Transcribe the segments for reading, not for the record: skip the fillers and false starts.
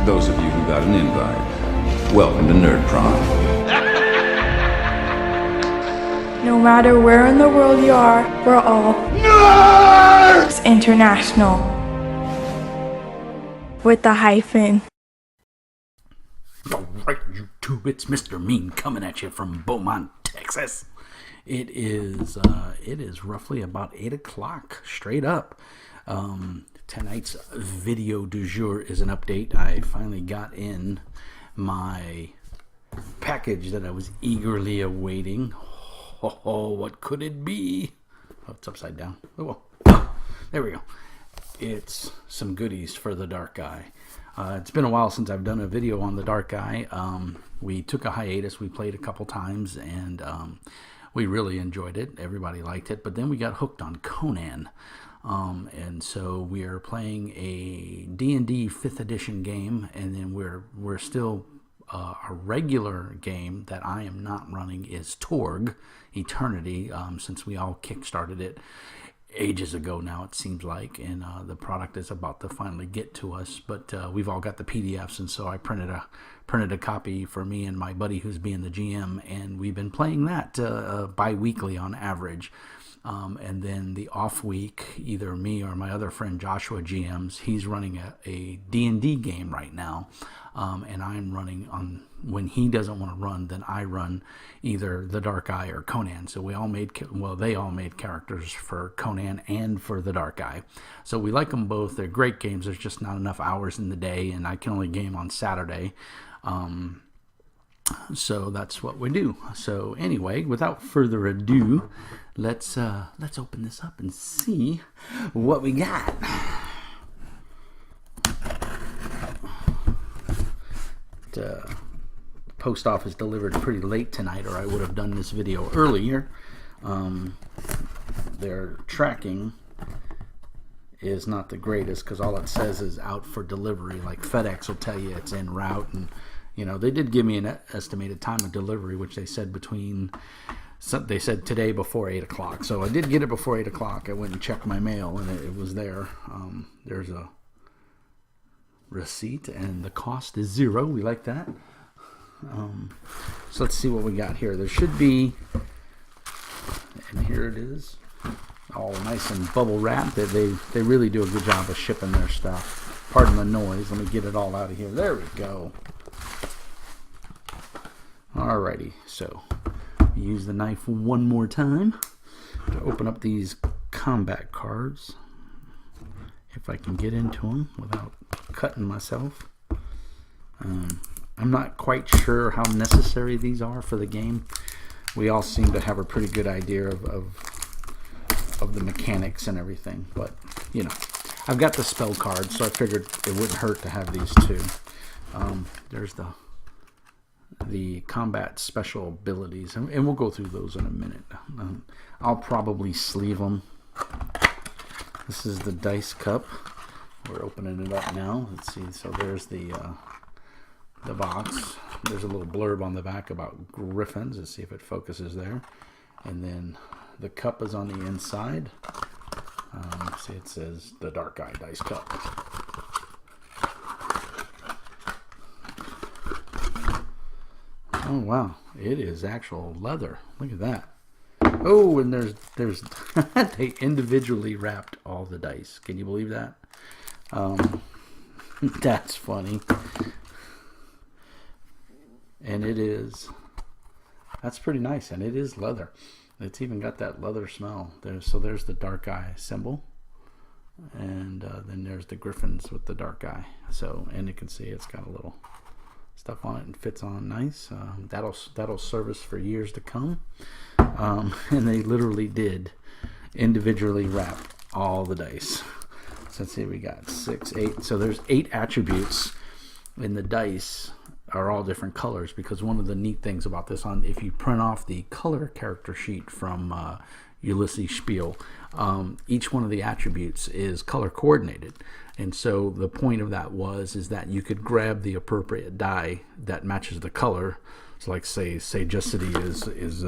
Those of you who got an invite, welcome to Nerd Prom. No matter where in the world you are, we're all Nerds International. With the hyphen. Alright, YouTube, it's Mr. Mean coming at you from Beaumont, Texas. It is roughly about 8 o'clock, straight up. Tonight's video du jour is an update. I finally got in my package that I was eagerly awaiting. Oh, what could it be? Oh, it's upside down. Oh, well. There we go. It's some goodies for the Dark Guy. It's been a while since I've done a video on the Dark Guy. We took a hiatus. We played a couple times, and we really enjoyed it. Everybody liked it. But then we got hooked on Conan. And so we are playing a D&D 5th edition game, and then we're still... a regular game that I am not running is Torg Eternity, since we all kickstarted it ages ago now, it seems like, and the product is about to finally get to us, but we've all got the PDFs, and so I printed a copy for me and my buddy who's being the GM, and we've been playing that bi-weekly on average. And then the off week, either me or my other friend Joshua GMs, he's running a D&D game right now. And I'm running on, when he doesn't want to run, then I run either the Dark Eye or Conan. So they all made characters for Conan and for the Dark Eye. So we like them both. They're great games. There's just not enough hours in the day, and I can only game on Saturday. So that's what we do. So anyway, without further ado, let's open this up and see what we got. The post office delivered pretty late tonight, or I would have done this video earlier. Their tracking is not the greatest because all it says is out for delivery. Like FedEx will tell you it's en route, and they did give me an estimated time of delivery, which they said today before 8 o'clock. So I did get it before 8 o'clock. I went and checked my mail, and it was there. There's a receipt, and the cost is $0. We like that. So let's see what we got here. There should be, and here it is, all nice and bubble wrapped. They really do a good job of shipping their stuff. Pardon the noise. Let me get it all out of here. There we go. Alrighty, so use the knife one more time to open up these combat cards, if I can get into them without cutting myself. I'm not quite sure how necessary these are for the game. We all seem to have a pretty good idea of the mechanics and everything, but I've got the spell cards, so I figured it wouldn't hurt to have these too. There's the combat special abilities, and we'll go through those in a minute. I'll probably sleeve them. This is the dice cup. We're opening it up now. Let's see. So there's the box. There's a little blurb on the back about griffins. Let's see if it focuses there. And then the cup is on the inside. See, it says the Dark Eye dice cup. Oh wow, it is actual leather. Look at that. Oh, and there's they individually wrapped all the dice. Can you believe that? That's funny. And that's pretty nice, and it is leather. It's even got that leather smell. There's the Dark Eye symbol, and then there's the griffins with the Dark Eye. So, and you can see it's got a little stuff on it and fits on nice. That'll serve us for years to come. And they literally did individually wrap all the dice. So let's see, we got 6, 8. So there's 8 attributes in the dice are all different colors, because one of the neat things about this, if you print off the color character sheet from Ulysses Spiel, each one of the attributes is color coordinated. And so the point of that is that you could grab the appropriate die that matches the color. So like say Justity is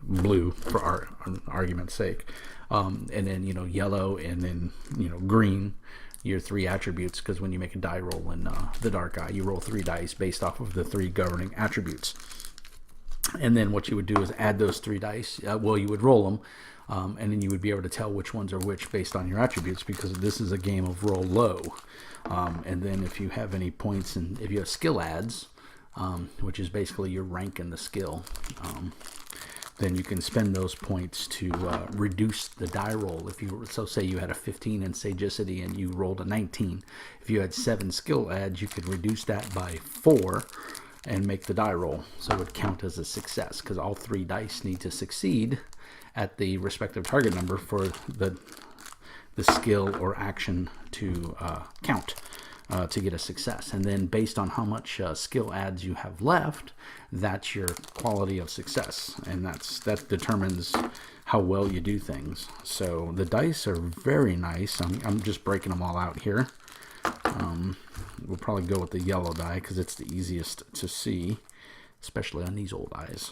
blue for argument's sake, and then yellow, and then green your 3 attributes, because when you make a die roll in the Dark Eye, you roll 3 dice based off of the 3 governing attributes. And then what you would do is add those 3 dice. Well, you would roll them, and then you would be able to tell which ones are which based on your attributes, because this is a game of roll low. And then if you have any points, and if you have skill adds, which is basically your rank in the skill, then you can spend those points to reduce the die roll. If you, so say you had a 15 in sagacity and you rolled a 19, if you had 7 skill adds, you could reduce that by 4 and make the die roll, so it would count as a success, because all 3 dice need to succeed at the respective target number for the skill or action to count to get a success. And then based on how much skill adds you have left, that's your quality of success, and that determines how well you do things. So the dice are very nice. I'm just breaking them all out here. We'll probably go with the yellow die because it's the easiest to see, especially on these old eyes.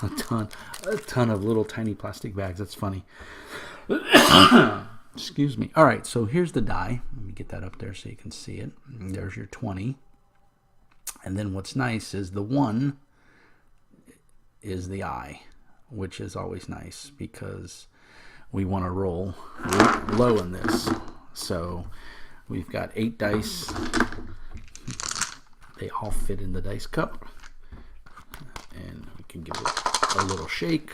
A ton of little tiny plastic bags. That's funny. Excuse me. All right, so here's the die. Let me get that up there so you can see it. There's your 20. And then what's nice is the 1 is the eye, which is always nice because we want to roll low in this. So we've got 8 dice. They all fit in the dice cup. And we can give it a little shake.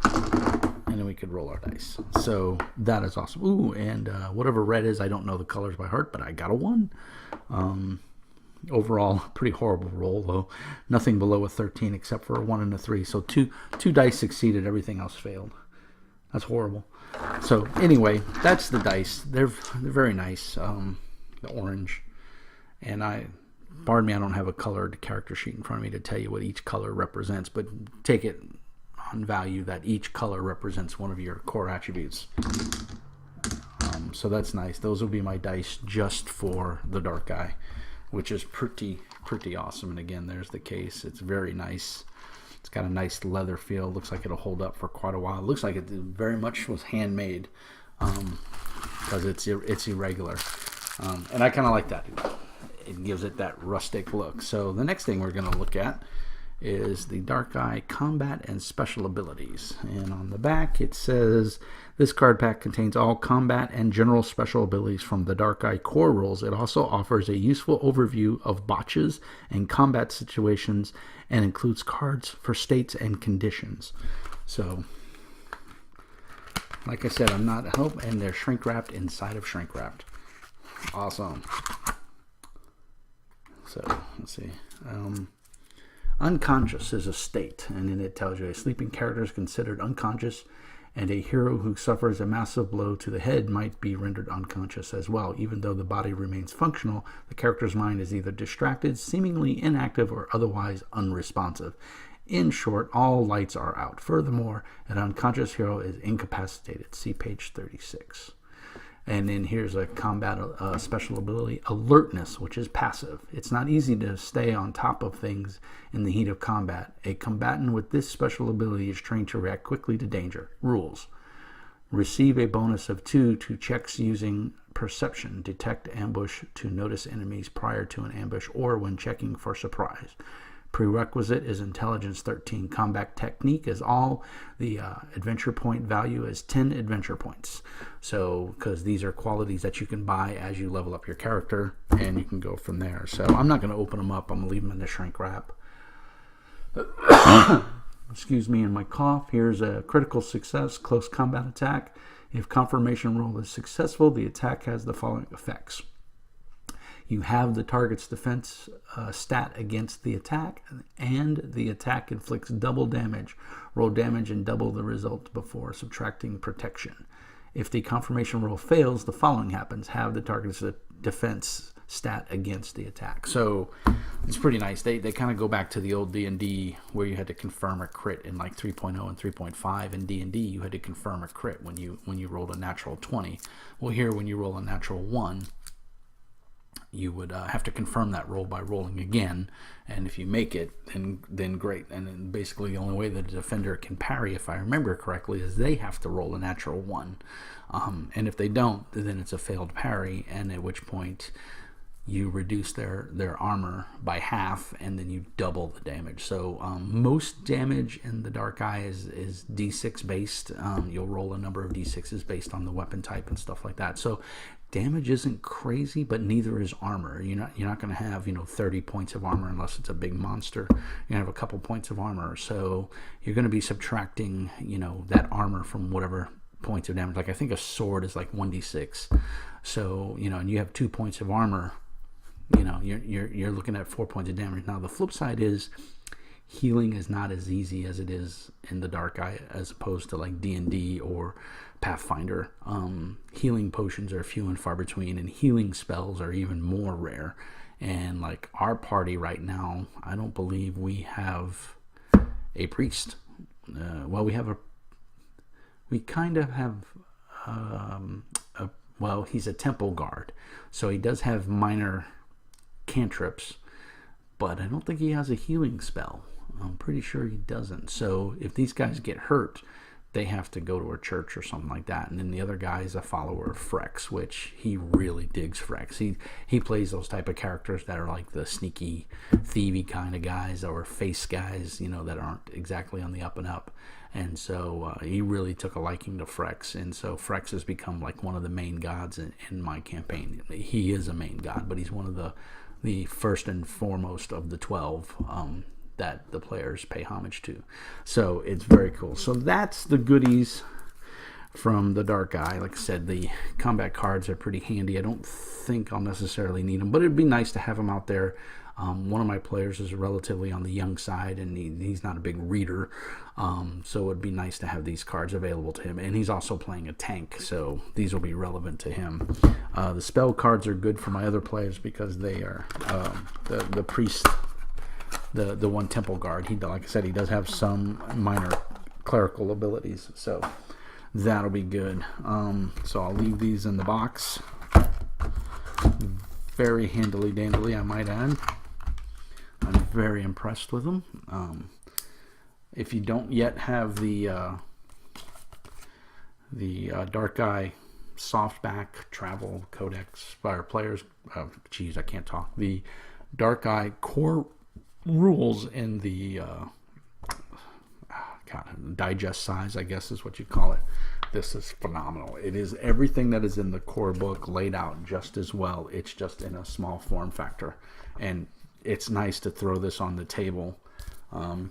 And then we could roll our dice. So that is awesome. Ooh, and whatever red is, I don't know the colors by heart, but I got a 1. Overall, pretty horrible roll, though. Nothing below a 13 except for a 1 and a 3. So two dice succeeded. Everything else failed. That's horrible. So anyway, that's the dice. They're very nice. The orange. And pardon me, I don't have a colored character sheet in front of me to tell you what each color represents, but take it on value that each color represents one of your core attributes. So that's nice. Those will be my dice just for the Dark Eye, which is pretty awesome. And again, there's the case. It's very nice. It's got a nice leather feel. Looks like it'll hold up for quite a while. It looks like it very much was handmade because it's irregular. And I kind of like that. It gives it that rustic look. So the next thing we're going to look at is the Dark Eye Combat and Special Abilities. And on the back it says, this card pack contains all combat and general special abilities from the Dark Eye core rules. It also offers a useful overview of botches and combat situations and includes cards for states and conditions. So, like I said, I'm not a hope, and they're shrink wrapped inside of shrink wrapped. Awesome. So, let's see. Unconscious is a state, and then it tells you a sleeping character is considered unconscious, and a hero who suffers a massive blow to the head might be rendered unconscious as well. Even though the body remains functional, the character's mind is either distracted, seemingly inactive, or otherwise unresponsive. In short, all lights are out. Furthermore, an unconscious hero is incapacitated. See page 36. And then here's a combat special ability, Alertness, which is passive. It's not easy to stay on top of things in the heat of combat. A combatant with this special ability is trained to react quickly to danger. Rules. Receive a bonus of 2 to checks using perception. Detect ambush to notice enemies prior to an ambush or when checking for surprise. Prerequisite is Intelligence 13. Combat technique is all. The adventure point value is 10 adventure points. So, because these are qualities that you can buy as you level up your character, and you can go from there. So, I'm not going to open them up. I'm going to leave them in the shrink wrap. Excuse me and my cough. Here's a critical success, close combat attack. If confirmation roll is successful, the attack has the following effects. You have the target's defense stat against the attack, and the attack inflicts double damage. Roll damage and double the result before subtracting protection. If the confirmation roll fails, the following happens. Have the target's defense stat against the attack. So it's pretty nice. They kind of go back to the old D&D where you had to confirm a crit in like 3.0 and 3.5. In D&D, you had to confirm a crit when you rolled a natural 20. Well, here when you roll a natural 1, you would have to confirm that roll by rolling again, and if you make it, then great. And then basically the only way that the defender can parry, if I remember correctly, is they have to roll a natural 1, and if they don't, then it's a failed parry, and at which point you reduce their armor by half, and then you double the damage. So most damage in the Dark Eye is D6 based. You'll roll a number of D6s based on the weapon type and stuff like that. So damage isn't crazy, but neither is armor. You're not going to have 30 points of armor unless it's a big monster. You're going to have a couple points of armor, so you're going to be subtracting that armor from whatever points of damage. Like I think a sword is like 1d6. So and you have 2 points of armor. You're looking at 4 points of damage. Now the flip side is healing is not as easy as it is in the Dark Eye, as opposed to like D&D or Pathfinder. Healing potions are few and far between, and healing spells are even more rare. And like our party right now, I don't believe we have a priest. We kind of have he's a temple guard, so he does have minor cantrips, but I don't think he has a healing spell. I'm pretty sure he doesn't. So if these guys get hurt, they have to go to a church or something like that. And then the other guy is a follower of Frex, which he really digs Frex. He plays those type of characters that are like the sneaky, thievy kind of guys, or face guys, that aren't exactly on the up and up. And so he really took a liking to Frex, and so Frex has become like one of the main gods in my campaign. He is a main god, but he's one of the first and foremost of the 12 that the players pay homage to. So it's very cool. So that's the goodies from the Dark Eye. Like I said, the combat cards are pretty handy. I don't think I'll necessarily need them, but it'd be nice to have them out there. One of my players is relatively on the young side, and he's not a big reader, so it'd be nice to have these cards available to him. And he's also playing a tank, so these will be relevant to him. The spell cards are good for my other players because they are the priest, the one temple guard. Like I said, he does have some minor clerical abilities, so that'll be good. So I'll leave these in the box. Very handily dandly, I might add. I'm very impressed with them. If you don't yet have the Dark Eye Softback Travel Codex for players, I can't talk. The Dark Eye Core Rules in the digest size, I guess is what you call it. This is phenomenal. It is everything that is in the core book laid out just as well. It's just in a small form factor, and it's nice to throw this on the table,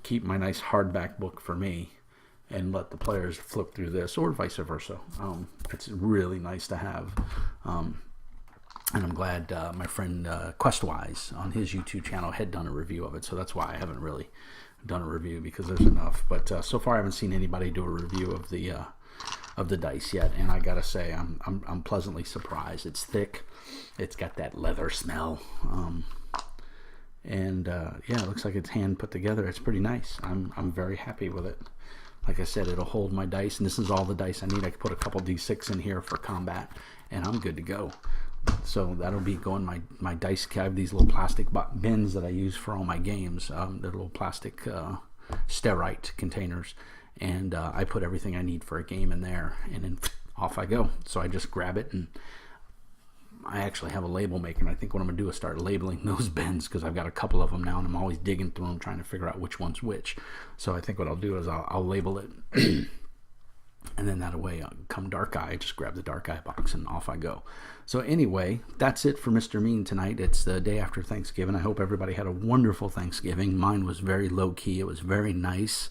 keep my nice hardback book for me, and let the players flip through this, or vice versa. It's really nice to have, and I'm glad my friend Questwise on his YouTube channel had done a review of it, so that's why I haven't really done a review, because there's enough. But so far I haven't seen anybody do a review of the dice yet, and I gotta say I'm pleasantly surprised. It's thick, it's got that leather smell, and it looks like it's hand put together. It's pretty nice. I'm very happy with it. Like I said, it'll hold my dice, and this is all the dice I need. I can put a couple D6 in here for combat, and I'm good to go. So that'll be going my dice. I have these little plastic bins that I use for all my games. They're little plastic Sterite containers, and I put everything I need for a game in there, and then off I go. So I just grab it, and I actually have a label maker, and I think what I'm going to do is start labeling those bins, because I've got a couple of them now, and I'm always digging through them trying to figure out which one's which. So I think what I'll do is I'll label it, and then that way, come Dark Eye, I just grab the Dark Eye box, and off I go. So anyway, that's it for Mr. Mean tonight. It's the day after Thanksgiving. I hope everybody had a wonderful Thanksgiving. Mine was very low-key. It was very nice.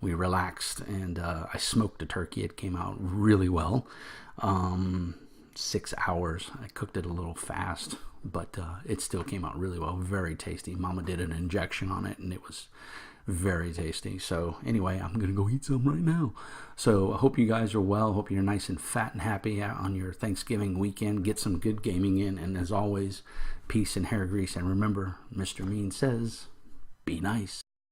We relaxed, and I smoked a turkey. It came out really well. 6 hours. I cooked it a little fast, but it still came out really well. Very tasty. Mama did an injection on it, and it was very tasty. So anyway, I'm gonna go eat some right now. So I hope you guys are well. Hope you're nice and fat and happy on your Thanksgiving weekend. Get some good gaming in, and as always, peace and hair grease. And remember, Mr. Mean says, be nice.